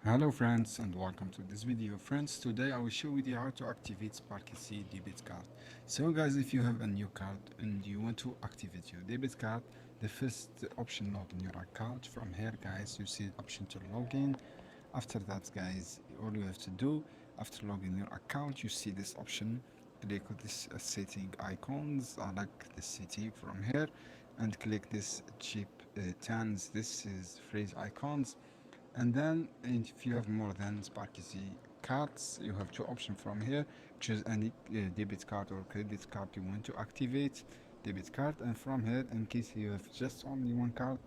Hello friends and welcome to this video. Friends, today I will show you how to activate Sparkasse debit card. So guys, if you have a new card and you want to activate your debit card, the first option open your account. From here guys, you see the option to log in. After that guys, all you have to do after logging your account, you see this option. Click on this setting icons. I like the setting from here and click this cheap tans. This is phrase icons, and then if you have more than Sparkasse cards, you have two options from here. Choose any debit card or credit card you want to activate. Debit card, and from here, in case you have just only one card,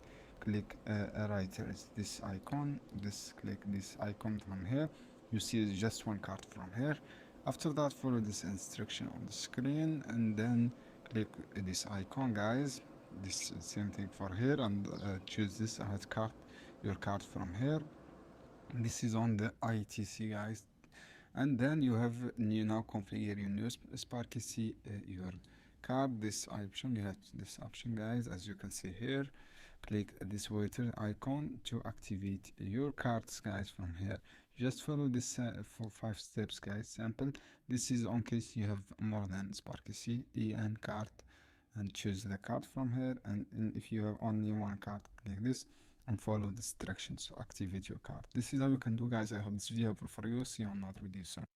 click right here is this icon. Click this icon from here. You see just one card from here. After that, follow this instruction on the screen and then click this icon guys. This same thing for here, and choose this card, your card from here. This is on the ITC guys, and then you have you now configure your new Sparkasse your card. This option, you have this option guys, as you can see here. Click this waiter icon to activate your cards guys. From here, just follow this for 5 steps guys, sample. This is on case you have more than Sparkasse EN card, and choose the card from here, and if you have only one card, click this and follow the instructions to activate your card. This is how you can do guys. I hope this video helpful for you. See you on another video soon.